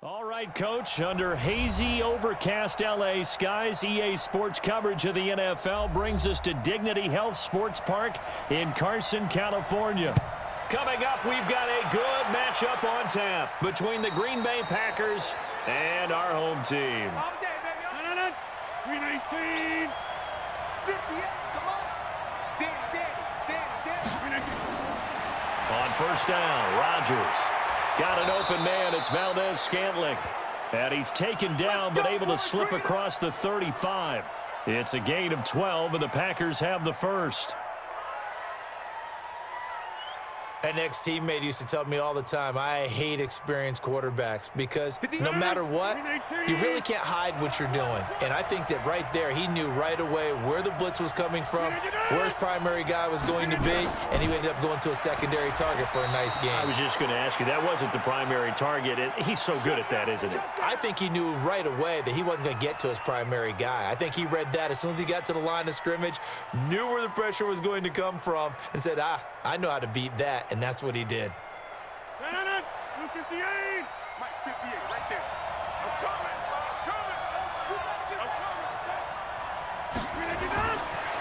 All right, Coach, under hazy, overcast L.A. skies, EA Sports coverage of the NFL brings us to Dignity Health Sports Park in Carson, California. Coming up, we've got a good matchup on tap between the Green Bay Packers and our home team. All day, baby. 319. 58, come on. Daddy. On first down, Rodgers. Got an open man. It's Valdez-Scantling. And he's taken down but able to slip across the 35. It's a gain of 12, and the Packers have the first. An ex-teammate used to tell me all the time, I hate experienced quarterbacks because no matter what, you really can't hide what you're doing. And I think that right there, he knew right away where the blitz was coming from, where his primary guy was going to be, and he ended up going to a secondary target for a nice game. I was just going to ask you, that wasn't the primary target. He's so good at that, isn't he? I think he knew right away that he wasn't going to get to his primary guy. I think he read that as soon as he got to the line of scrimmage, knew where the pressure was going to come from, and said, I know how to beat that. And that's what he did. 258. Mike 58 right there. I'm coming.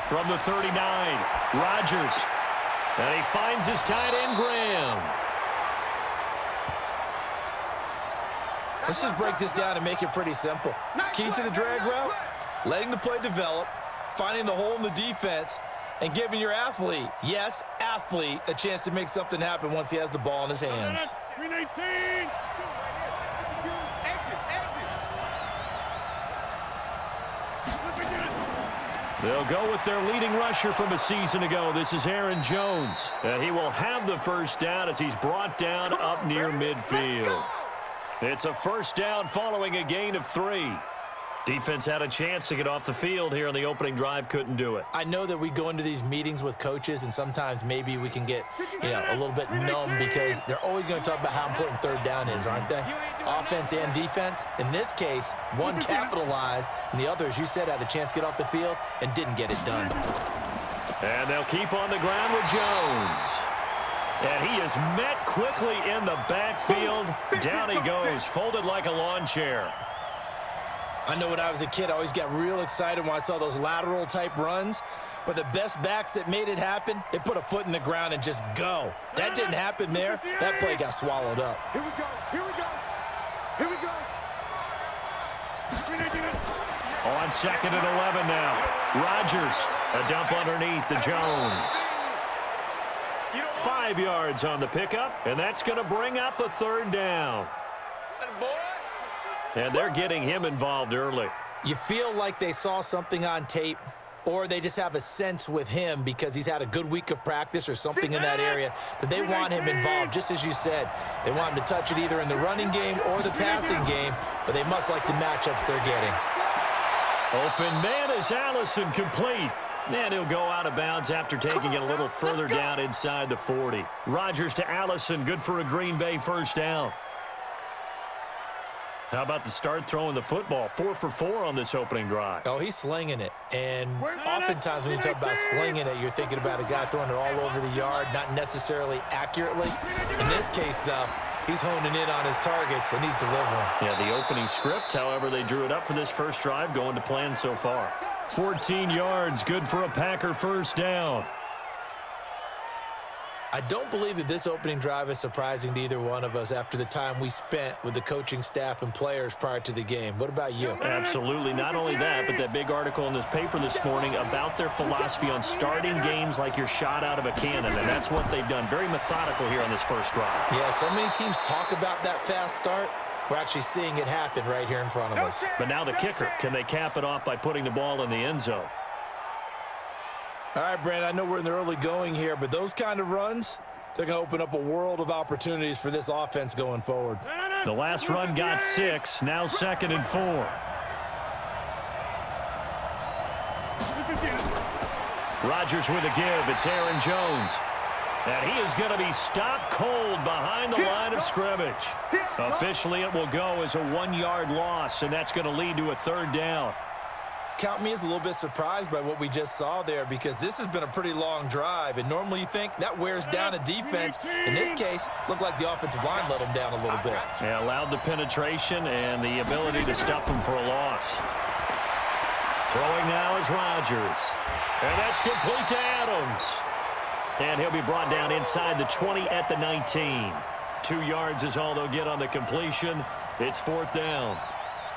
From the 39, Rodgers. And he finds his tight end, Graham. Let's just break this down and make it pretty simple. Key to the drag route, letting the play develop, finding the hole in the defense, and giving your athlete, yes, athlete, a chance to make something happen once he has the ball in his hands. 319. Exit. They'll go with their leading rusher from a season ago. This is Aaron Jones. And he will have the first down as he's brought down up near midfield. It's a first down following a gain of 3. Defense had a chance to get off the field here on the opening drive, couldn't do it. I know that we go into these meetings with coaches, and sometimes maybe we can get, a little bit numb because they're always going to talk about how important third down is, aren't they? Offense and defense. In this case, one capitalized, and the other, as you said, had a chance to get off the field and didn't get it done. And they'll keep on the ground with Jones. And he is met quickly in the backfield. Down he goes, folded like a lawn chair. I know when I was a kid, I always got real excited when I saw those lateral-type runs. But the best backs that made it happen, they put a foot in the ground and just go. That didn't happen there. That play got swallowed up. Here we go. On second and 11 now. Rodgers, a dump underneath to Jones. 5 yards on the pickup, and that's going to bring up a third down. And they're getting him involved early. You feel like they saw something on tape, or they just have a sense with him because he's had a good week of practice or something in that area that they want him involved, just as you said. They want him to touch it either in the running game or the passing game, but they must like the matchups they're getting. Open man is Allison, complete. And he'll go out of bounds after taking it a little further down inside the 40. Rodgers to Allison, good for a Green Bay first down. How about the start throwing the football? 4 for 4 on this opening drive. Oh, he's slinging it. And oftentimes when you talk about slinging it, you're thinking about a guy throwing it all over the yard, not necessarily accurately. In this case, though, he's honing in on his targets, and he's delivering. Yeah, the opening script, however, they drew it up for this first drive, going to plan so far. 14 yards, good for a Packer first down. I don't believe that this opening drive is surprising to either one of us after the time we spent with the coaching staff and players prior to the game. What about you? Absolutely. Not only that, but that big article in this paper this morning about their philosophy on starting games like you're shot out of a cannon, and that's what they've done. Very methodical here on this first drive. Yeah, so many teams talk about that fast start. We're actually seeing it happen right here in front of us. But now the kicker. Can they cap it off by putting the ball in the end zone? All right, Brandon, I know we're in the early going here, but those kind of runs, they're going to open up a world of opportunities for this offense going forward. The last run got 6, now 2nd and 4. Rodgers with a give. It's Aaron Jones. And he is going to be stopped cold behind the line of scrimmage. Officially, it will go as a 1-yard loss, and that's going to lead to a third down. count me as a little bit surprised by what we just saw there, because this has been a pretty long drive, and normally you think that wears down a defense. In this case, looked like the offensive line let them down a little bit. Yeah, allowed the penetration and the ability to stuff them for a loss. Throwing now is Rodgers. And that's complete to Adams. And he'll be brought down inside the 20 at the 19. 2 yards is all they'll get on the completion. It's 4th down.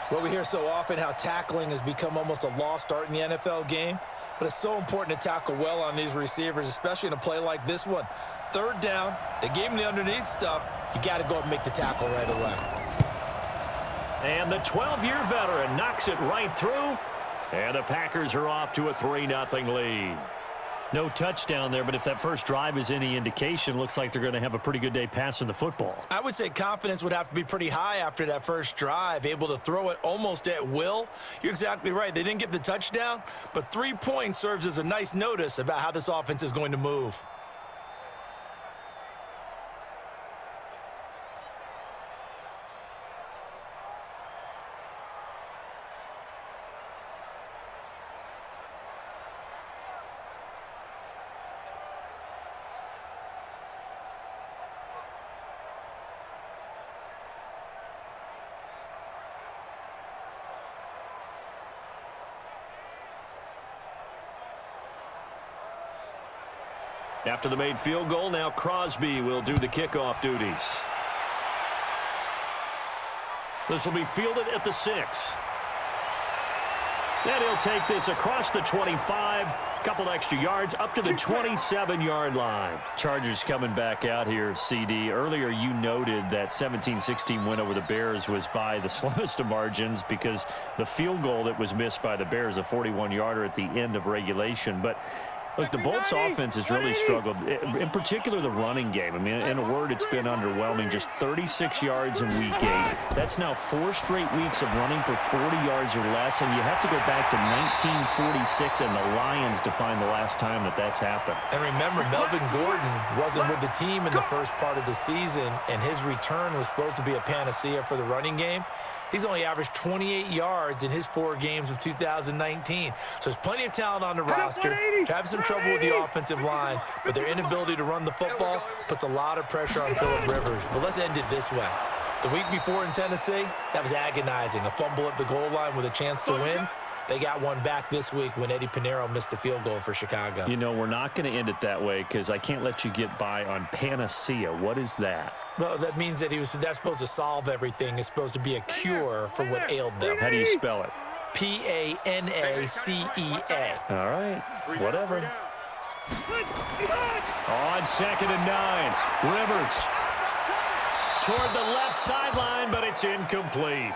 Well, we hear so often how tackling has become almost a lost art in the NFL game, but it's so important to tackle well on these receivers, especially in a play like this one. 3rd down, they gave him the underneath stuff. You got to go and make the tackle right away. And the 12-year veteran knocks it right through, and the Packers are off to a 3-0 lead. No touchdown there, but if that first drive is any indication, looks like they're going to have a pretty good day passing the football. I would say confidence would have to be pretty high after that first drive, able to throw it almost at will. You're exactly right. They didn't get the touchdown, but 3 points serves as a nice notice about how this offense is going to move. After the made field goal, now Crosby will do the kickoff duties. This will be fielded at the 6. And he'll take this across the 25, couple extra yards, up to the 27-yard line. Chargers coming back out here, CD. Earlier you noted that 17-16 win over the Bears was by the slimmest of margins because the field goal that was missed by the Bears, a 41-yarder at the end of regulation. But look, the Bolts offense has really struggled, in particular the running game. I mean, in a word, it's been underwhelming. Just 36 yards in Week 8. That's now 4 straight weeks of running for 40 yards or less, and you have to go back to 1946 and the Lions to find the last time that that's happened. And remember, Melvin Gordon wasn't with the team in the first part of the season, and his return was supposed to be a panacea for the running game. He's only averaged 28 yards in his 4 games of 2019. So there's plenty of talent on the roster. Have some trouble with the offensive line, but their inability to run the football puts a lot of pressure on Phillip Rivers. But let's end it this way. The week before in Tennessee, that was agonizing. A fumble at the goal line with a chance to win. They got one back this week when Eddie Pinheiro missed the field goal for Chicago. You know, we're not going to end it that way because I can't let you get by on panacea. What is that? Well, that means that that's supposed to solve everything. It's supposed to be a cure for what ailed them. How do you spell it? P-A-N-A-C-E-A. All right, whatever. On 2nd and 9, Rivers toward the left sideline, but it's incomplete.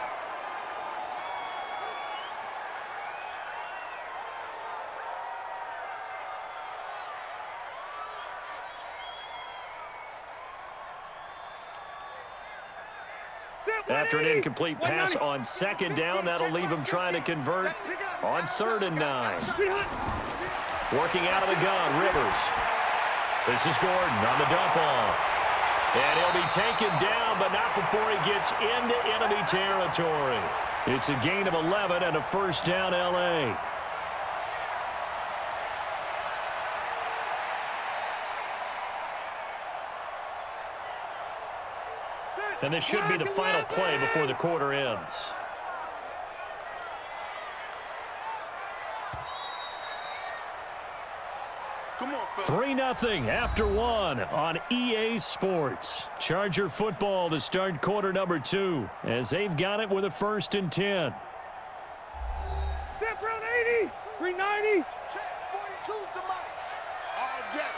After an incomplete pass on 2nd down, that'll leave him trying to convert on 3rd and 9. Working out of the gun, Rivers. This is Gordon on the dump off. And he'll be taken down, but not before he gets into enemy territory. It's a gain of 11 and a 1st down, L.A. And this should be the final play before the quarter ends. Come on, 3-0 after 1 on EA Sports. Charger football to start quarter number 2 as they've got it with a 1st and 10. Step round 80, 390. Check, 42's the mic. All jet.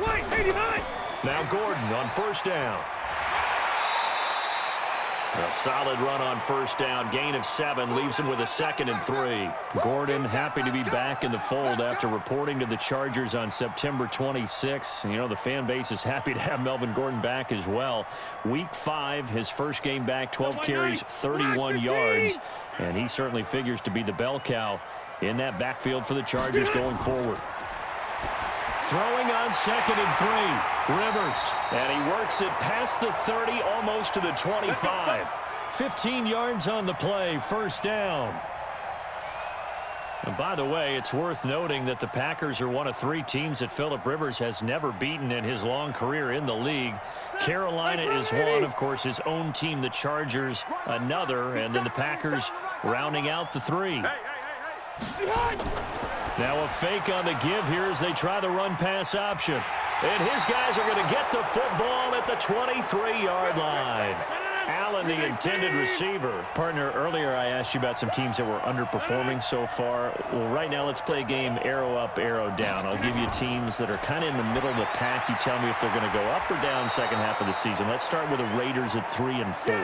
Wait, 89. Now Gordon on 1st down. A solid run on 1st down. Gain of 7 leaves him with a 2nd and 3. Gordon happy to be back in the fold after reporting to the Chargers on September 26. You know, the fan base is happy to have Melvin Gordon back as well. Week 5, his first game back, 12 carries, 31 yards. And he certainly figures to be the bell cow in that backfield for the Chargers going forward. Throwing on 2nd and 3. Rivers. And he works it past the 30, almost to the 25. 15 yards on the play. 1st down. And by the way, it's worth noting that the Packers are one of 3 teams that Phillip Rivers has never beaten in his long career in the league. Carolina is one, of course, his own team, the Chargers, another, and then the Packers rounding out the 3. Now a fake on the give here as they try the run-pass option. And his guys are going to get the football at the 23-yard line. Allen, the intended receiver. Partner, earlier I asked you about some teams that were underperforming so far. Well, right now let's play a game arrow up, arrow down. I'll give you teams that are kind of in the middle of the pack. You tell me if they're going to go up or down second half of the season. Let's start with the Raiders at 3 and 4.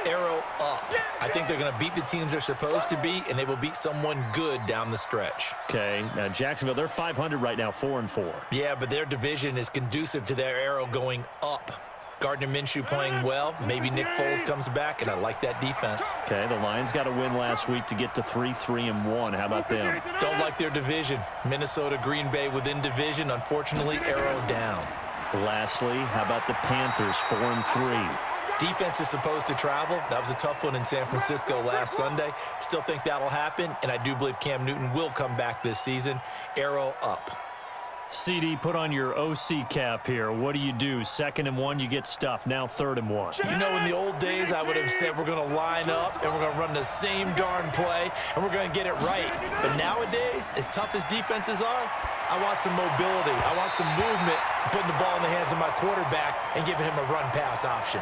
Arrow up. I think they're going to beat the teams they're supposed to beat, and they will beat someone good down the stretch. Okay, now Jacksonville, they're 500 right now, 4 and 4. Yeah, but their division is conducive to their arrow going up. Gardner Minshew playing well. Maybe Nick Foles comes back, and I like that defense. Okay, the Lions got a win last week to get to 3-3 and 1. How about them? Don't like their division. Minnesota, Green Bay within division. Unfortunately, arrow down. Lastly, how about the Panthers, 4 and 3? Defense is supposed to travel. That was a tough one in San Francisco last Sunday. Still think that'll happen, and I do believe Cam Newton will come back this season. Arrow up. CD, put on your OC cap here. What do you do? 2nd and 1, you get stuffed. Now 3rd and 1. You know, in the old days, I would have said we're going to line up and we're going to run the same darn play and we're going to get it right. But nowadays, as tough as defenses are, I want some mobility. I want some movement, putting the ball in the hands of my quarterback and giving him a run-pass option.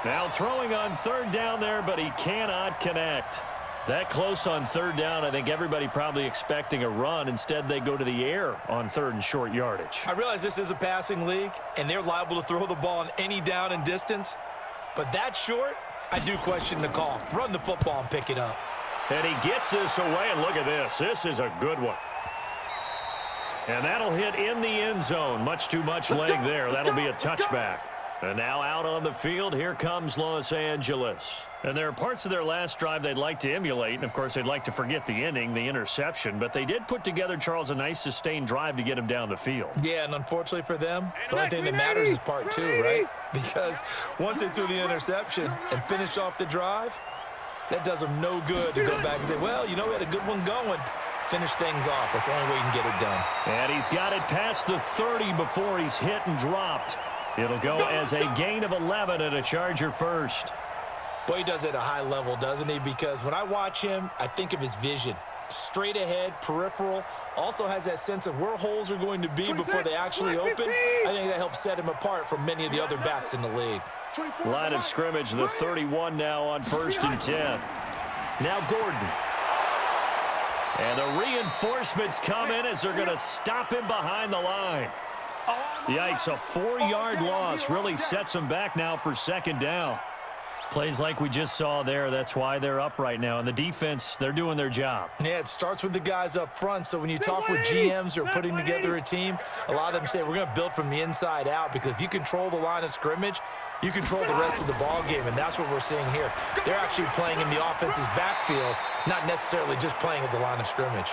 Now throwing on 3rd down there, but he cannot connect. That close on 3rd down, I think everybody probably expecting a run. Instead, they go to the air on 3rd and short yardage. I realize this is a passing league, and they're liable to throw the ball on any down and distance. But that short, I do question the call. Run the football and pick it up. And he gets this away, and look at this. This is a good one. And that'll hit in the end zone. Much too much leg there. That'll be a touchback. And now out on the field, here comes Los Angeles. And there are parts of their last drive they'd like to emulate. And, of course, they'd like to forget the inning, the interception. But they did put together, Charles, a nice sustained drive to get him down the field. Yeah, and unfortunately for them, the only thing that matters is part 2, right? Because once they threw the interception and finished off the drive, that does them no good to go back and say, well, you know, we had a good one going. Finish things off. That's the only way you can get it done. And he's got it past the 30 before he's hit and dropped. It'll go as a gain of 11 and a Charger first. Boy, he does it at a high level, doesn't he? Because when I watch him, I think of his vision. Straight ahead, peripheral. Also has that sense of where holes are going to be before they actually open. I think that helps set him apart from many of the other backs in the league. Line of scrimmage, the 31 now on 1st and 10. Now Gordon. And the reinforcements come in as they're going to stop him behind the line. Yikes, a 4-yard loss really sets them back now for 2nd down. Plays like we just saw there, that's why they're up right now. And the defense, they're doing their job. Yeah, it starts with the guys up front. So when you talk with GMs who are putting together a team, a lot of them say we're going to build from the inside out, because if you control the line of scrimmage, you control the rest of the ball game, and that's what we're seeing here. They're actually playing in the offense's backfield, not necessarily just playing at the line of scrimmage.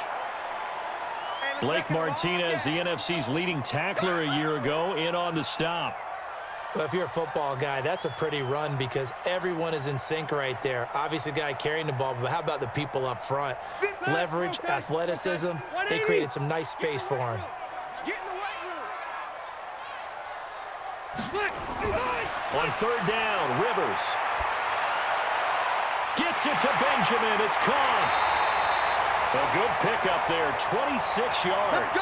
Blake Martinez, the NFC's leading tackler a year ago, in on the stop. Well, if you're a football guy, that's a pretty run because everyone is in sync right there. Obviously, the guy carrying the ball, but how about the people up front? Leverage, athleticism, they created some nice space for him. On 3rd down, Rivers gets it to Benjamin. It's caught. A good pickup there, 26 yards.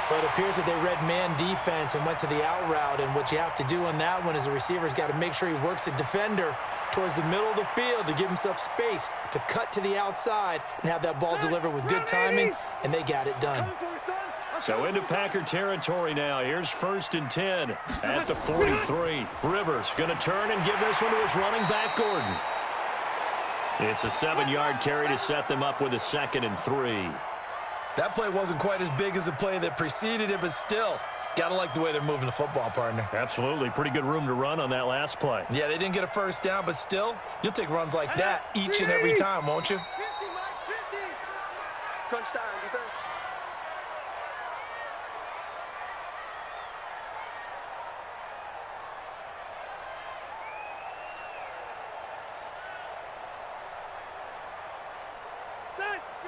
But it appears that they read man defense and went to the out route, and what you have to do on that one is the receiver's got to make sure he works the defender towards the middle of the field to give himself space to cut to the outside and have that ball delivered with good timing, and they got it done. So into Packer territory now. Here's 1st and 10 at the 43. Rivers going to turn and give this one to his running back, Gordon. It's a 7-yard carry to set them up with a 2nd and 3. That play wasn't quite as big as the play that preceded it, but still, got to like the way they're moving the football, partner. Absolutely. Pretty good room to run on that last play. Yeah, they didn't get a 1st down, but still, you'll take runs like that each and every time, won't you? 50, Mike, 50. Crunch time, defense.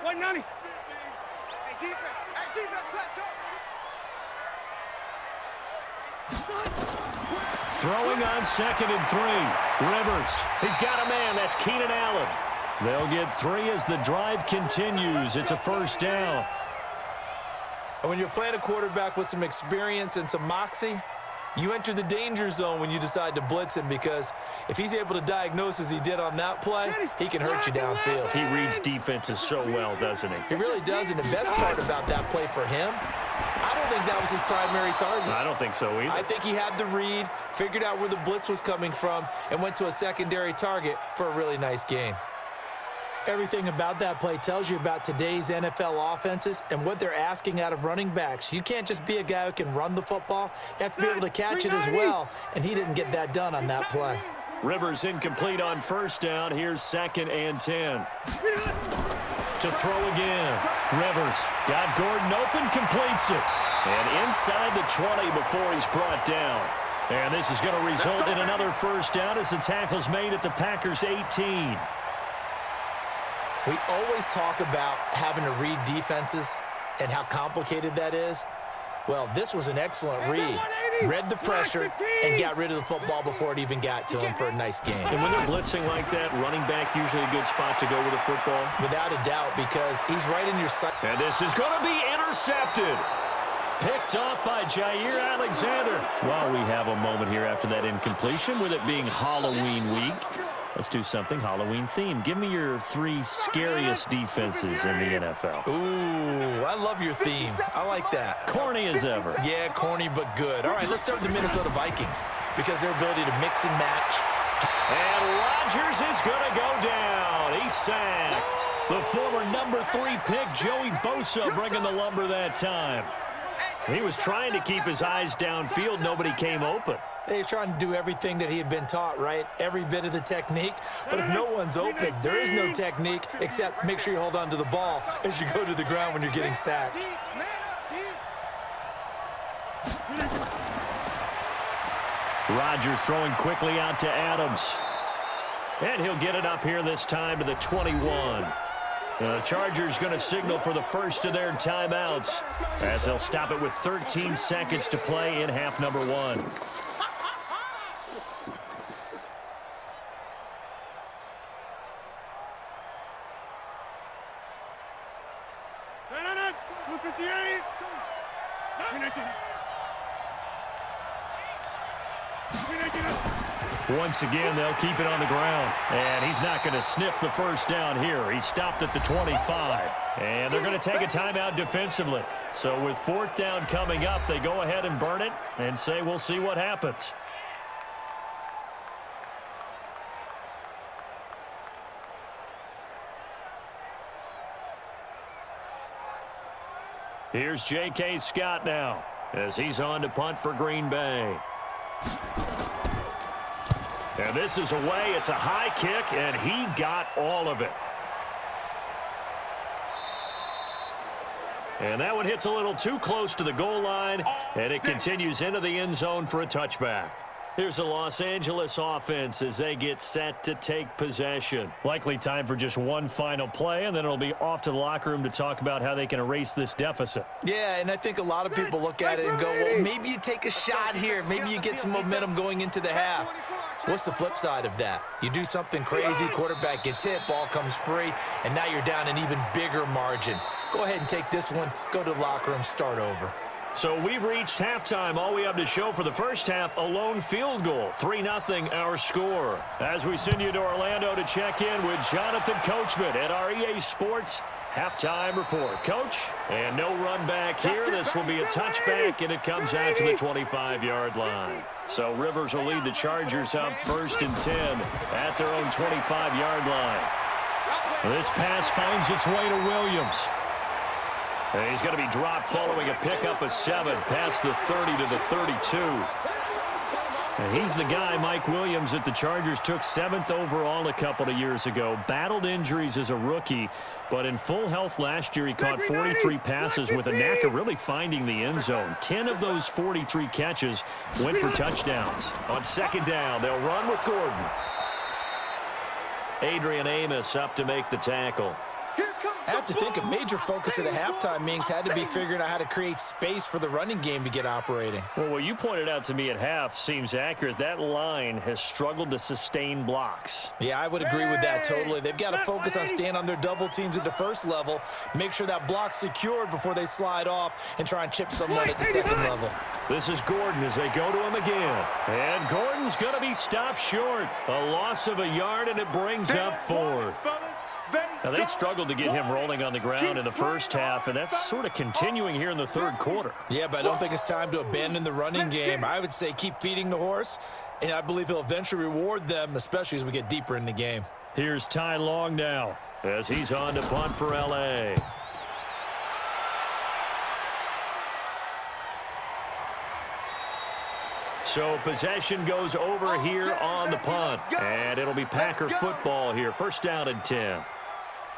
190. Hey, defense. Hey, defense, let's go. Throwing on 2nd and 3. Rivers. He's got a man. That's Keenan Allen. They'll get 3 as the drive continues. It's a first down. And when you're playing a quarterback with some experience and some moxie, you enter the danger zone when you decide to blitz him, because if he's able to diagnose as he did on that play, he can hurt you downfield. He reads defenses so well, doesn't he? He really does, and the best part about that play for him, I don't think that was his primary target. I don't think so either. I think he had the read, figured out where the blitz was coming from, and went to a secondary target for a really nice gain. Everything about that play tells you about today's NFL offenses and what they're asking out of running backs. You can't just be a guy who can run the football. You have to be able to catch it as well, and he didn't get that done on that play. Rivers incomplete on first down. Here's 2nd and 10. To throw again. Rivers got Gordon open, completes it. And inside the 20 before he's brought down. And this is going to result in another first down as the tackle's made at the Packers' 18. We always talk about having to read defenses and how complicated that is. Well, this was an excellent read. Read the pressure and got rid of the football before it even got to him for a nice gain. And when they're blitzing like that, running back usually a good spot to go with the football. Without a doubt, because he's right in your sight. And this is going to be intercepted. Picked off by Jair Alexander. Well, we have a moment here after that incompletion, with it being Halloween week. Let's do something Halloween themed. Give me your 3 scariest defenses in the NFL. Ooh, I love your theme. I like that. Corny as ever. Yeah, corny but good. All right, let's start with the Minnesota Vikings, because their ability to mix and match. And Rodgers is going to go down. He's sacked. The former number 3 pick, Joey Bosa, bringing the lumber that time. He was trying to keep his eyes downfield. Nobody came open. He's trying to do everything that he had been taught, right? Every bit of the technique. But if no one's open, there is no technique except make sure you hold on to the ball as you go to the ground when you're getting sacked. Rodgers throwing quickly out to Adams. And he'll get it up here this time to the 21. The Chargers going to signal for the first of their timeouts, as they'll stop it with 13 seconds to play in half number 1. Once again, they'll keep it on the ground. And he's not going to sniff the first down here. He stopped at the 25. And they're going to take a timeout defensively. So with 4th down coming up, they go ahead and burn it and say, we'll see what happens. Here's J.K. Scott now, as he's on to punt for Green Bay. And this is away. It's a high kick, and he got all of it. And that one hits a little too close to the goal line, and it continues into the end zone for a touchback. Here's the Los Angeles offense as they get set to take possession. Likely time for just one final play, and then it'll be off to the locker room to talk about how they can erase this deficit. Yeah, and I think a lot of people look at it and go, well, maybe you take a shot here. Maybe you get some momentum going into the half. What's the flip side of that? You do something crazy, quarterback gets hit, ball comes free, and now you're down an even bigger margin. Go ahead and take this one, go to the locker room, start over. So we've reached halftime. All we have to show for the first half, a lone field goal. 3-0 our score. As we send you to Orlando to check in with Jonathan Coachman at our EA Sports halftime report. Coach, and no run back here. This will be a touchback, and it comes out to the 25-yard line. So Rivers will lead the Chargers up 1st and 10 at their own 25-yard line. This pass finds its way to Williams. And he's going to be dropped following a pickup of 7 past the 30 to the 32. And he's the guy, Mike Williams, that the Chargers took 7th overall a couple of years ago. Battled injuries as a rookie, but in full health last year, he caught 43 passes with a knack of really finding the end zone. 10 of those 43 catches went for touchdowns. On 2nd down, they'll run with Gordon. Adrian Amos up to make the tackle. Here comes I have to think a major focus at the halftime meetings had to be figuring out how to create space for the running game to get operating. Well, what you pointed out to me at half seems accurate. That line has struggled to sustain blocks. Yeah, I would agree with that totally. They've got to focus on staying on their double teams at the first level, make sure that block's secured before they slide off and try and chip someone at the second level. This is Gordon as they go to him again. And Gordon's going to be stopped short. A loss of a yard, and it brings up fourth. Now, they struggled to get him rolling on the ground in the first half, and that's sort of continuing here in the third quarter. Yeah, but I don't think it's time to abandon the running game. I would say keep feeding the horse, and I believe he'll eventually reward them, especially as we get deeper in the game. Here's Ty Long now as he's on to punt for L.A. So possession goes over here on the punt, and it'll be Packer football here. First down and 10.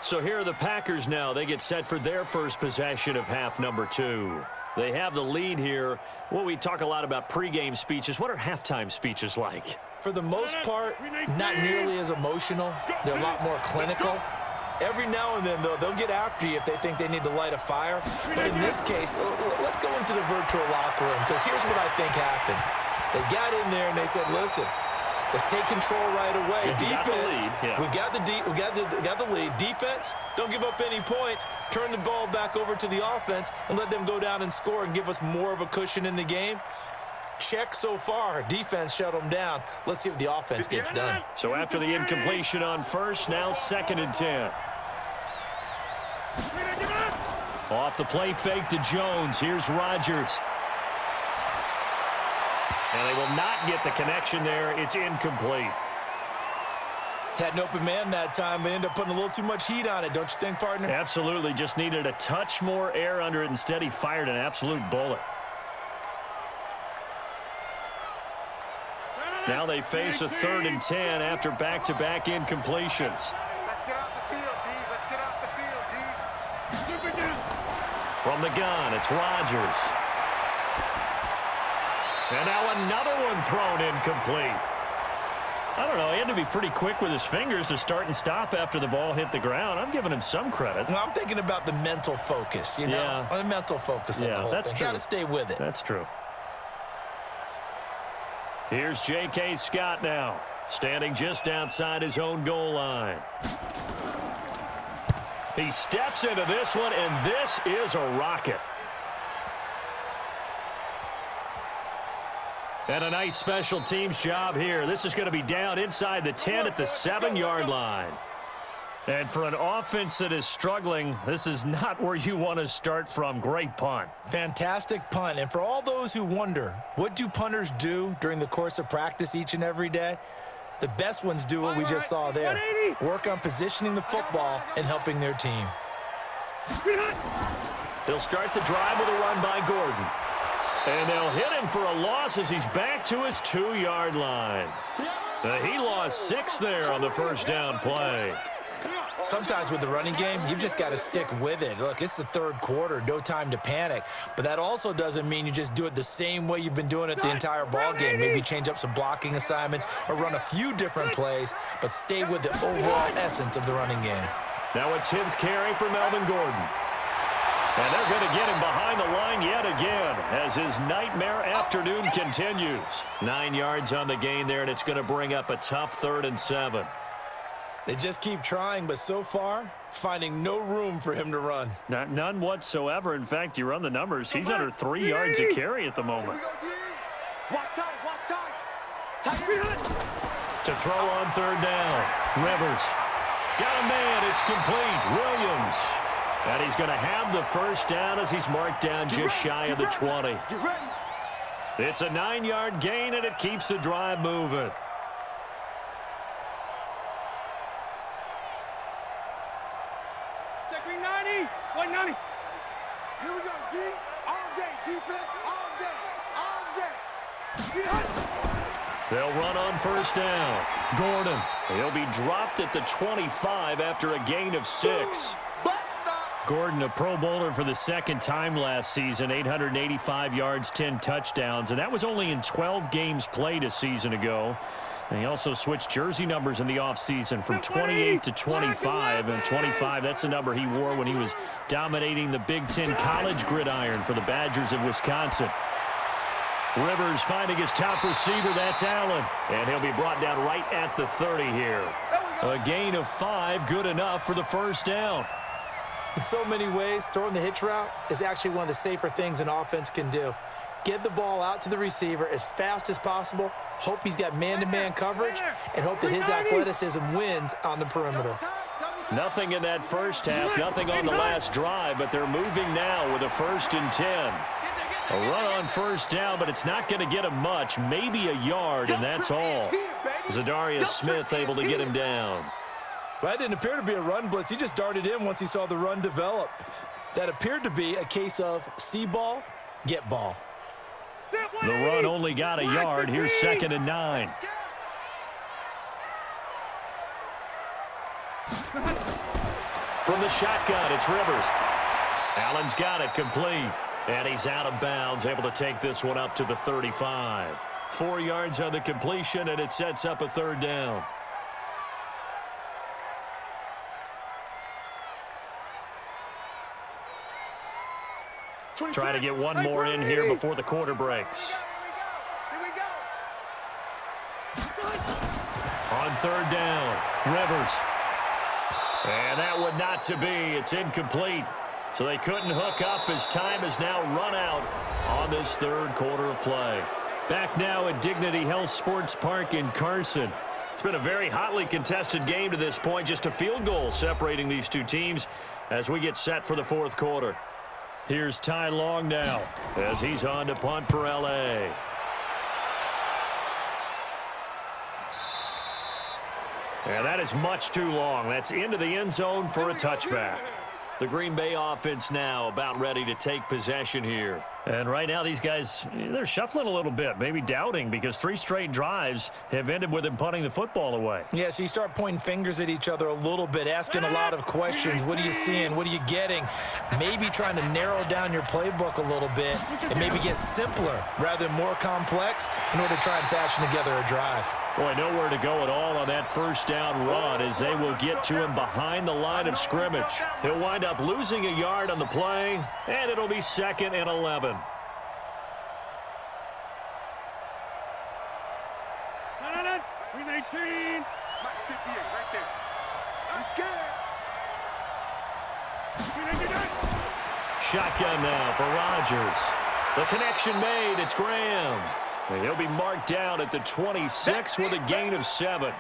So here are the Packers now. They get set for their first possession of half number 2. They have the lead here. Well, we talk a lot about pregame speeches. What are halftime speeches like? For the most part, not nearly as emotional. They're a lot more clinical. Every now and then, though, they'll get after you if they think they need to light a fire. But in this case, let's go into the virtual locker room, because here's what I think happened. They got in there and they said, listen, let's take control right away. Defense, we've got the lead. Defense, don't give up any points. Turn the ball back over to the offense and let them go down and score and give us more of a cushion in the game. Check so far. Defense shut them down. Let's see if the offense gets done. So after the incompletion on first, now second and 10. Off the play fake to Jones. Here's Rodgers. And they will not get the connection there. It's incomplete. Had an open man that time, but ended up putting a little too much heat on it, don't you think, partner? Absolutely. Just needed a touch more air under it. Instead, he fired an absolute bullet. Now they face a third and 10 after back-to-back incompletions. Let's get off the field, D. Let's get off the field, D. From the gun, it's Rodgers. And now another one thrown incomplete. I don't know. He had to be pretty quick with his fingers to start and stop after the ball hit the ground. I'm giving him some credit. Well, I'm thinking about the mental focus, you know? Yeah. The mental focus on the whole that's thing. true. Got to stay with it. That's true. Here's J.K. Scott now, standing just outside his own goal line. He steps into this one, and this is a rocket. And a nice special teams job here. This is going to be down inside the 10 at the 7-yard line. And for an offense that is struggling, this is not where you want to start from. Great punt. Fantastic punt. And for all those who wonder, what do punters do during the course of practice each and every day? The best ones do what we just saw there. Work on positioning the football and helping their team. They'll start the drive with a run by Gordon. And they'll hit him for a loss as he's back to his 2-yard line. He lost 6 there on the first down play. Sometimes with the running game, you've just got to stick with it. Look, it's the third quarter, no time to panic. But that also doesn't mean you just do it the same way you've been doing it the entire ball game. Maybe change up some blocking assignments or run a few different plays, but stay with the overall essence of the running game. Now a 10th carry for Melvin Gordon. And they're going to get him behind the line yet again as his nightmare afternoon continues. 9 yards on the gain there, and it's going to bring up a tough 3rd and 7. They just keep trying, but so far, finding no room for him to run. None whatsoever. In fact, you run the numbers. He's under 3 yards a carry at the moment. To throw on 3rd down. Rivers. Got a man. It's complete. Williams. And he's going to have the first down as he's marked down just shy of the 20. It's a 9-yard gain, and it keeps the drive moving. Check 390. 190. Here we go, D. All day. Defense all day. All day. They'll run on first down. Gordon. He'll be dropped at the 25 after a gain of 6. Gordon, a Pro Bowler for the second time last season, 885 yards, 10 touchdowns, and that was only in 12 games played a season ago. And he also switched jersey numbers in the offseason from 28 to 25. And 25, that's the number he wore when he was dominating the Big Ten college gridiron for the Badgers of Wisconsin. Rivers finding his top receiver, that's Allen. And he'll be brought down right at the 30 here. A gain of 5, good enough for the first down. In so many ways, throwing the hitch route is actually one of the safer things an offense can do. Get the ball out to the receiver as fast as possible, hope he's got man-to-man coverage, and hope that his athleticism wins on the perimeter. Nothing in that first half, nothing on the last drive, but they're moving now with a 1st and 10. A run on first down, but it's not going to get him much, maybe a yard, and that's all. Zadarius Smith able to get him down. Well, that didn't appear to be a run blitz. He just darted in once he saw the run develop. That appeared to be a case of see ball, get ball. The run only got a yard. Here's 2nd and 9. From the shotgun, it's Rivers. Allen's got it complete. And he's out of bounds, able to take this one up to the 35. 4 yards on the completion, and it sets up a 3rd down. Try to get one more in here before the quarter breaks. Here we go. On 3rd down, Rivers. And that would not to be. It's incomplete. So they couldn't hook up as time has now run out on this 3rd quarter of play. Back now at Dignity Health Sports Park in Carson. It's been a very hotly contested game to this point. Just a field goal separating these two teams as we get set for the 4th quarter. Here's Ty Long now as he's on to punt for L.A. And that is much too long. That's into the end zone for a touchback. The Green Bay offense now about ready to take possession here. And right now these guys, they're shuffling a little bit, maybe doubting, because 3 straight drives have ended with them punting the football away. Yeah, so you start pointing fingers at each other a little bit, asking a lot of questions. What are you seeing? What are you getting? Maybe trying to narrow down your playbook a little bit and maybe get simpler rather than more complex in order to try and fashion together a drive. Boy, nowhere to go at all on that first down run as they will get to him behind the line of scrimmage. He'll wind up losing a yard on the play, and it'll be 2nd and 11. Green 18. Mike 58 right there. I'm scared. Shotgun now for Rodgers. The connection made. It's Graham. And he'll be marked down at the 26 with a gain of 7.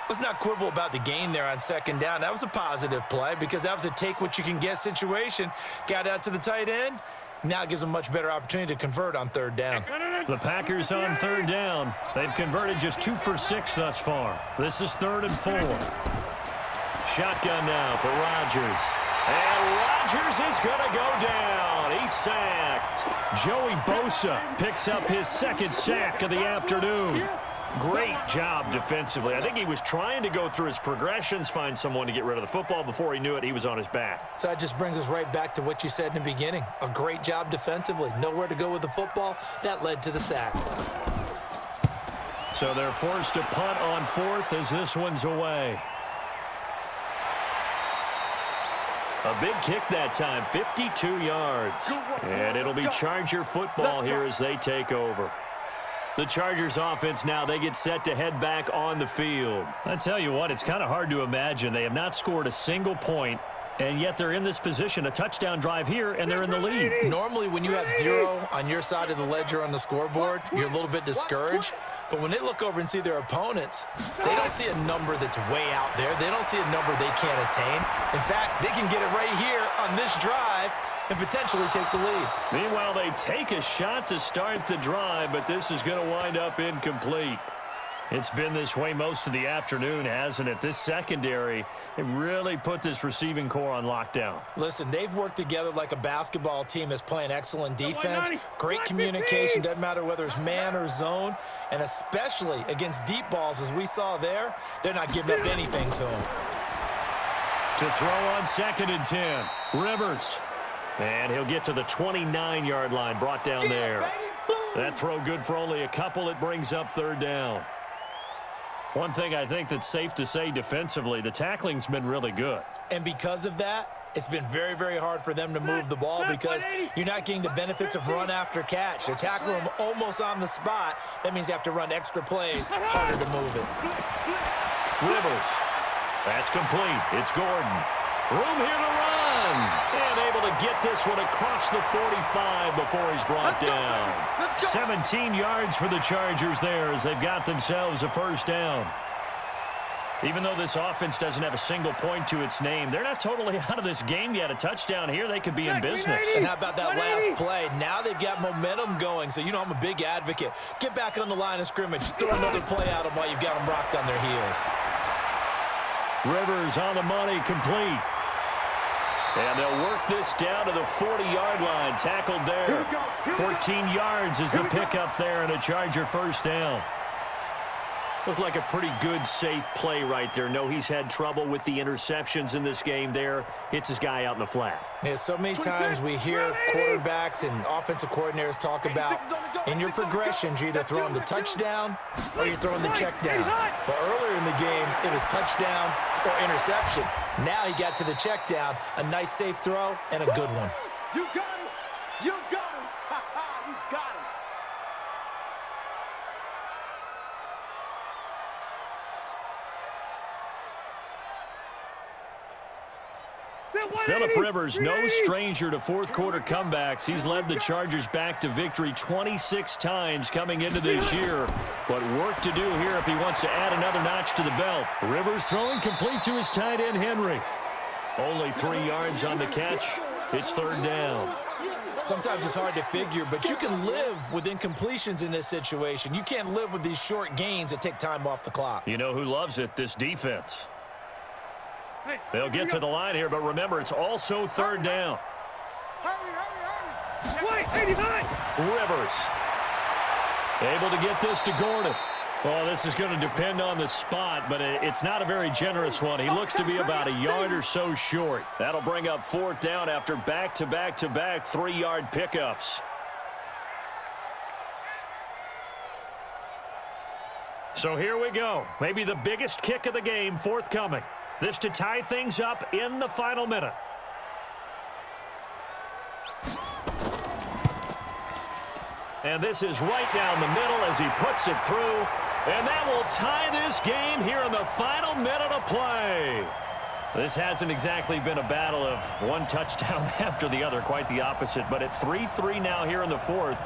Let's not quibble about the gain there on 2nd down. That was a positive play because that was a take-what-you-can-get situation. Got out to the tight end. Now it gives them a much better opportunity to convert on 3rd down. The Packers on 3rd down. They've converted just 2 for 6 thus far. This is 3rd and 4. Shotgun now for Rodgers. And Rodgers is going to go down. He's sacked. Joey Bosa picks up his 2nd sack of the afternoon. Great job defensively. I think he was trying to go through his progressions, find someone to get rid of the football. Before he knew it, he was on his back. So that just brings us right back to what you said in the beginning. A great job defensively. Nowhere to go with the football. That led to the sack. So they're forced to punt on 4th as this one's away. A big kick that time, 52 yards. And it'll be Charger football here as they take over. The Chargers offense now, they get set to head back on the field. I tell you what, it's kind of hard to imagine. They have not scored a single point, and yet they're in this position, a touchdown drive here, and they're in the lead. Normally when you have 0 on your side of the ledger on the scoreboard, you're a little bit discouraged. But when they look over and see their opponents, they don't see a number that's way out there. They don't see a number they can't attain. In fact, they can get it right here on this drive and potentially take the lead. Meanwhile, they take a shot to start the drive, but this is going to wind up incomplete. It's been this way most of the afternoon, hasn't it? This secondary, they really put this receiving core on lockdown. Listen, they've worked together like a basketball team that's playing excellent defense, great communication, doesn't matter whether it's man or zone, and especially against deep balls, as we saw there, they're not giving up anything to them. To throw on 2nd and 10, Rivers. And he'll get to the 29-yard line, brought down there. That throw good for only a couple. It brings up 3rd down. One thing I think that's safe to say defensively, the tackling's been really good. And because of that, it's been very, very hard for them to move the ball because you're not getting the benefits of run after catch. They're tackling them almost on the spot. That means you have to run extra plays, harder to move it. Rivers. That's complete. It's Gordon. Room here to run. And able to get this one across the 45 before he's brought down. 17 yards for the Chargers there as they've got themselves a first down. Even though this offense doesn't have a single point to its name, they're not totally out of this game yet. A touchdown here, they could be in business. And how about that last play? Now they've got momentum going, so you know I'm a big advocate. Get back on the line of scrimmage. Throw another play at them while you've got them rocked on their heels. Rivers on the money, complete. And they'll work this down to the 40-yard line. Tackled there. 14 yards is the pickup there and a Charger first down. Looked like a pretty good, safe play right there. No, he's had trouble with the interceptions in this game there. Hits his guy out in the flat. Yeah, so many times we hear quarterbacks and offensive coordinators talk about in your progressions, you're either throwing the touchdown or you're throwing the check down. But earlier in the game, it was touchdown or interception. Now he got to the check down, a nice safe throw, and a good one. You got him! You got him! Ha-ha! You got him! Phillip Rivers, no stranger to fourth-quarter comebacks. He's led the Chargers back to victory 26 times coming into this year. But work to do here if he wants to add another notch to the belt. Rivers throwing complete to his tight end, Henry. Only 3 yards on the catch. It's third down. Sometimes it's hard to figure, but you can live with incompletions in this situation. You can't live with these short gains that take time off the clock. You know who loves it? This defense. They'll get to the line here, but remember, it's also third down. Wait, 89! Rivers. Able to get this to Gordon. Well, this is going to depend on the spot, but it's not a very generous one. He looks to be about a yard or so short. That'll bring up fourth down after back-to-back-to-back 3-yard pickups. So here we go. Maybe the biggest kick of the game forthcoming. This to tie things up in the final minute. And this is right down the middle as he puts it through. And that will tie this game here in the final minute of play. This hasn't exactly been a battle of one touchdown after the other, quite the opposite. But at 3-3 now here in the fourth,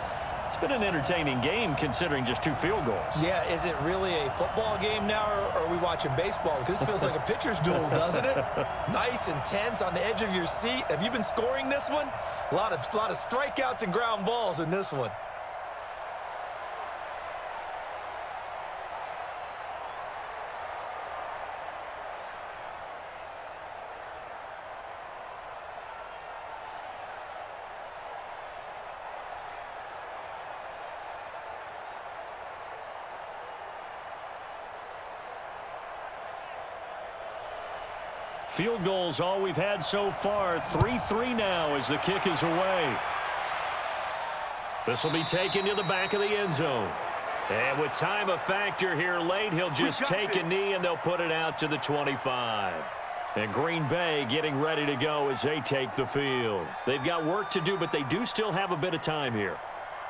it's been an entertaining game considering just 2 field goals. Yeah, is it really a football game now, or are we watching baseball? Because this feels like a pitcher's duel, doesn't it? Nice, intense, on the edge of your seat. Have you been scoring this one? A lot of strikeouts and ground balls in this one. Field goals all we've had so far. 3-3 now as the kick is away. This will be taken to the back of the end zone. And with time a factor here late, he'll just take a knee and they'll put it out to the 25. And Green Bay getting ready to go as they take the field. They've got work to do, but they do still have a bit of time here.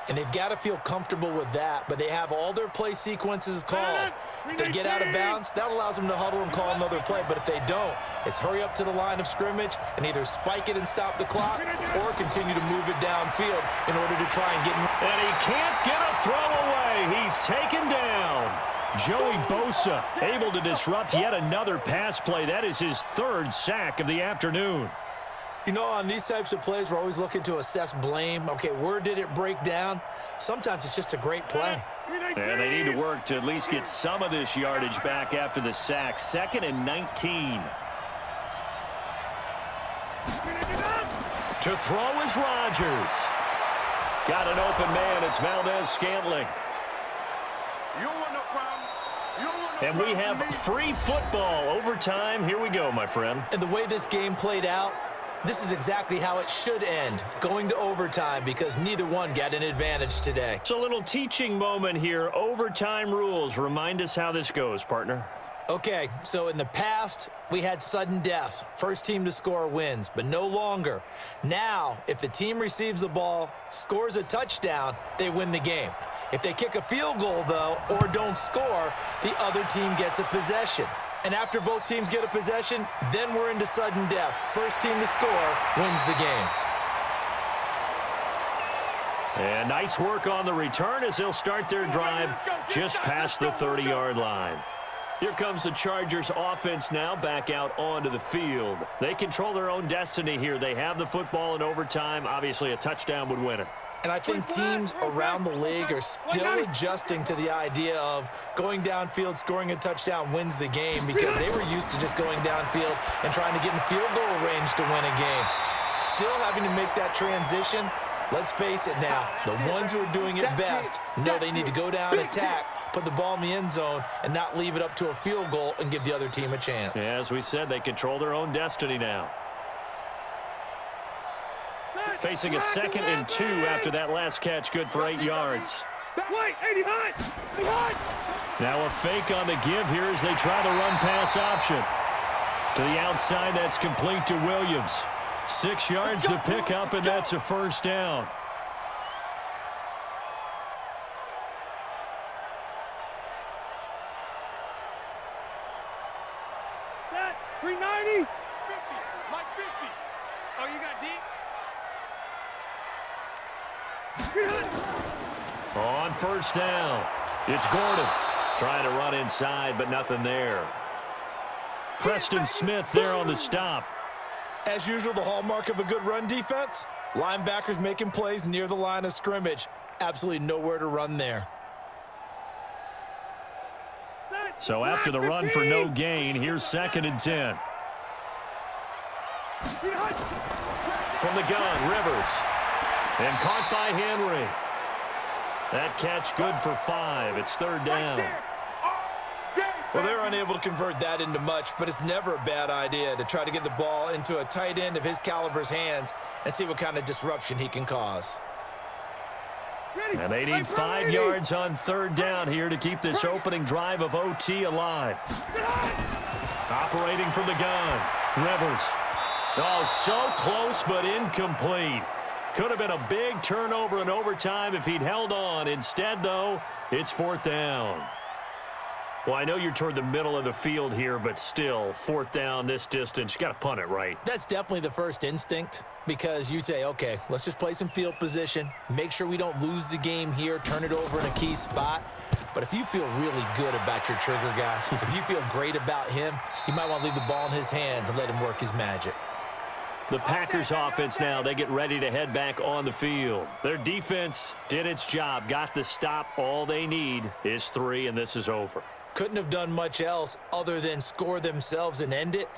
And they've got to feel comfortable with that, but they have all their play sequences called. If they get out of bounds, that allows them to huddle and call another play. But if they don't, it's hurry up to the line of scrimmage and either spike it and stop the clock or continue to move it downfield in order to try and get... And he can't get a throw away. He's taken down. Joey Bosa able to disrupt yet another pass play. That is his 3rd sack of the afternoon. You know, on these types of plays, we're always looking to assess blame. Okay, where did it break down? Sometimes it's just a great play. And they need to work to at least get some of this yardage back after the sack. 2nd and 19. To throw is Rodgers. Got an open man. It's Valdez-Scantling. And we have free football overtime. Here we go, my friend. And the way this game played out, This is exactly how it should end, going to overtime, because neither one got an advantage today. It's a little teaching moment here. Overtime rules. Remind us how this goes, partner. Okay, so in the past, we had sudden death. First team to score wins, but no longer. Now, if the team receives the ball, scores a touchdown, they win the game. If they kick a field goal, though, or don't score, the other team gets a possession. And after both teams get a possession, then we're into sudden death. First team to score wins the game. And nice work on the return as they'll start their drive just past the 30-yard line. Here comes the Chargers offense now back out onto the field. They control their own destiny here. They have the football in overtime. Obviously, a touchdown would win it. And I think teams around the league are still adjusting to the idea of going downfield, scoring a touchdown wins the game, because they were used to just going downfield and trying to get in field goal range to win a game. Still having to make that transition. Let's face it now, the ones who are doing it best know they need to go down, attack, put the ball in the end zone, and not leave it up to a field goal and give the other team a chance. Yeah, as we said, they control their own destiny now. Facing a 2nd and 2 after that last catch, good for 8 yards. Now a fake on the give here as they try the run-pass option. To the outside, that's complete to Williams. 6 yards to pick up, and that's a first down. Set, 390. 50, Mike 50. Oh, you got deep? On first down, it's Gordon. Trying to run inside, but nothing there. Preston Smith there on the stop. As usual, the hallmark of a good run defense, linebackers making plays near the line of scrimmage. Absolutely nowhere to run there. So after the run for no gain, here's 2nd and 10. From the gun, Rivers. And caught by Henry. That catch good for 5. It's 3rd down. Well, they're unable to convert that into much, but it's never a bad idea to try to get the ball into a tight end of his caliber's hands and see what kind of disruption he can cause. And they need 5 yards on 3rd down here to keep this opening drive of OT alive. Operating from the gun, Rivers. Oh, so close but incomplete. Could have been a big turnover in overtime if he'd held on. Instead, though, it's 4th down. Well, I know you're toward the middle of the field here, but still, 4th down this distance, you got to punt it right. That's definitely the first instinct, because you say, okay, let's just play some field position, make sure we don't lose the game here, turn it over in a key spot. But if you feel really good about your trigger guy, if you feel great about him, you might want to leave the ball in his hands and let him work his magic. The Packers offense now, they get ready to head back on the field. Their defense did its job, got the stop. All they need is 3, and this is over. Couldn't have done much else other than score themselves and end it.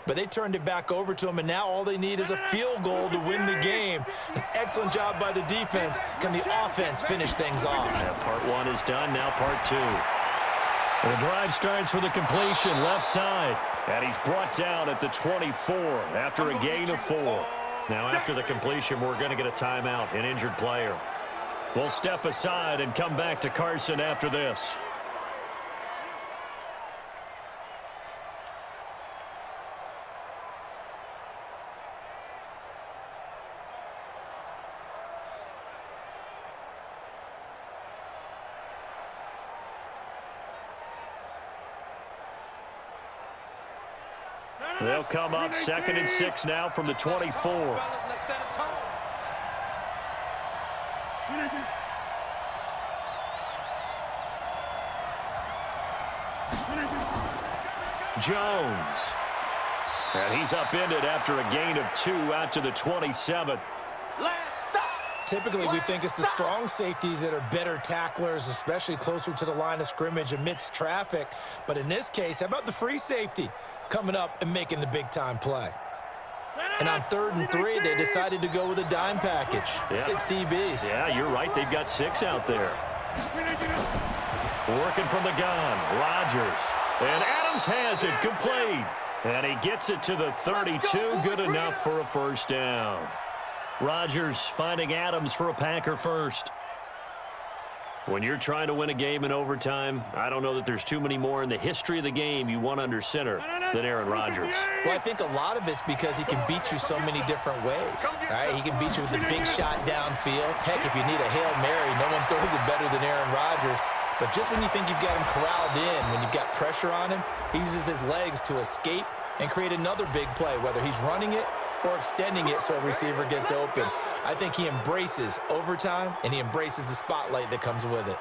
But they turned it back over to them, and now all they need is a field goal to win the game. An excellent job by the defense. Can the offense finish things off? Yeah, part 1 is done, now part 2. And the drive starts with a completion left side. And he's brought down at the 24 after a gain of 4. Now after the completion, we're going to get a timeout, an injured player. We'll step aside and come back to Carson after this. They'll come up 2nd and 6 now from the 24. Jones. And he's upended after a gain of 2 out to the 27. Typically, we think it's the strong safeties that are better tacklers, especially closer to the line of scrimmage amidst traffic. But in this case, how about the free safety coming up and making the big-time play? And on 3rd and 3, they decided to go with a dime package, 6 DBs. Yeah, you're right. They've got 6 out there. Working from the gun, Rodgers. And Adams has it complete. And he gets it to the 32. Good enough for a first down. Rodgers finding Adams for a Packer first. When you're trying to win a game in overtime, I don't know that there's too many more in the history of the game you want under center than Aaron Rodgers. Well, I think a lot of it's because he can beat you so many different ways. All right, he can beat you with the big shot downfield. Heck, if you need a Hail Mary, no one throws it better than Aaron Rodgers. But just when you think you've got him corralled in, when you've got pressure on him, he uses his legs to escape and create another big play, whether he's running it or extending it so a receiver gets open. I think he embraces overtime, and he embraces the spotlight that comes with it.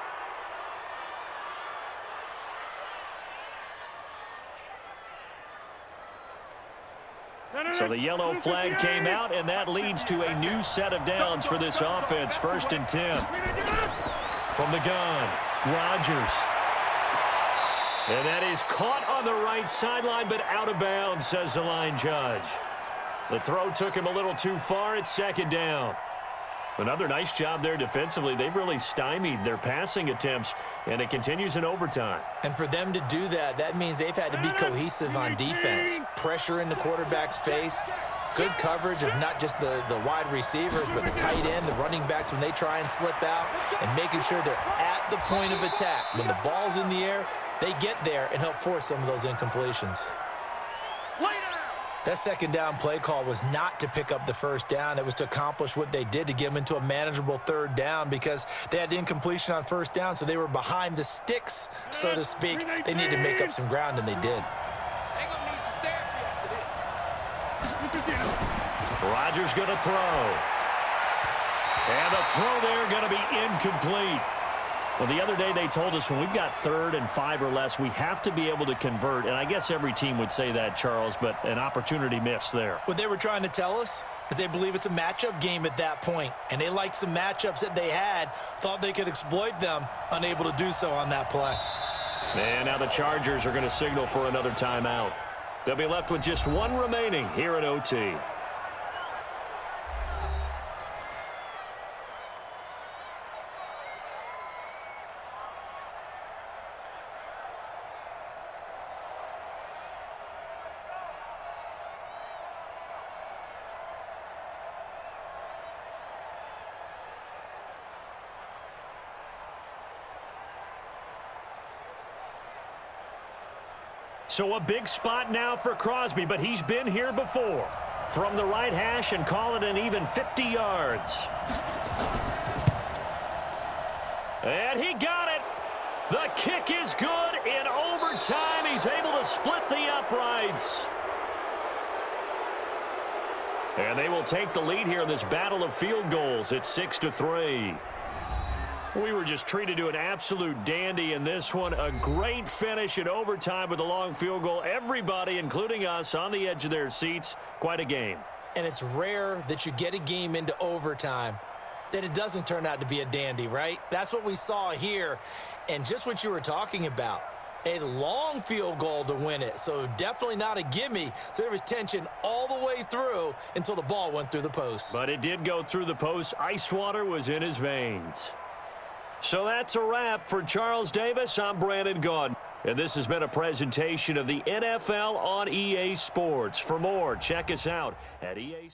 So the yellow flag came out, and that leads to a new set of downs for this offense. 1st and 10. From the gun, Rodgers. And that is caught on the right sideline, but out of bounds, says the line judge. The throw took him a little too far. It's 2nd down. Another nice job there defensively. They've really stymied their passing attempts, and it continues in overtime. And for them to do that, that means they've had to be cohesive on defense. Pressure in the quarterback's face. Good coverage of not just the wide receivers, but the tight end, the running backs when they try and slip out, and making sure they're at the point of attack. When the ball's in the air, they get there and help force some of those incompletions. That 2nd down play call was not to pick up the 1st down. It was to accomplish what they did to get them into a manageable 3rd down because they had incompletion on 1st down, so they were behind the sticks, so to speak. They needed to make up some ground, and they did. Rodgers going to throw. And the throw there going to be incomplete. Well, the other day they told us when we've got 3rd and 5 or less, we have to be able to convert. And I guess every team would say that, Charles, but an opportunity missed there. What they were trying to tell us is they believe it's a matchup game at that point. And they liked some matchups that they had, thought they could exploit them, unable to do so on that play. And now the Chargers are going to signal for another timeout. They'll be left with just one remaining here at OT. So a big spot now for Crosby, but he's been here before. From the right hash and call it an even 50 yards. And he got it. The kick is good. In overtime, he's able to split the uprights. And they will take the lead here in this battle of field goals. It's 6-3. We were just treated to an absolute dandy in this one. A great finish in overtime with a long field goal. Everybody, including us, on the edge of their seats. Quite a game. And it's rare that you get a game into overtime that it doesn't turn out to be a dandy, right? That's what we saw here. And just what you were talking about. A long field goal to win it. So definitely not a gimme. So there was tension all the way through until the ball went through the post. But it did go through the post. Ice water was in his veins. So that's a wrap for Charles Davis. I'm Brandon Gaudin. And this has been a presentation of the NFL on EA Sports. For more, check us out at EA.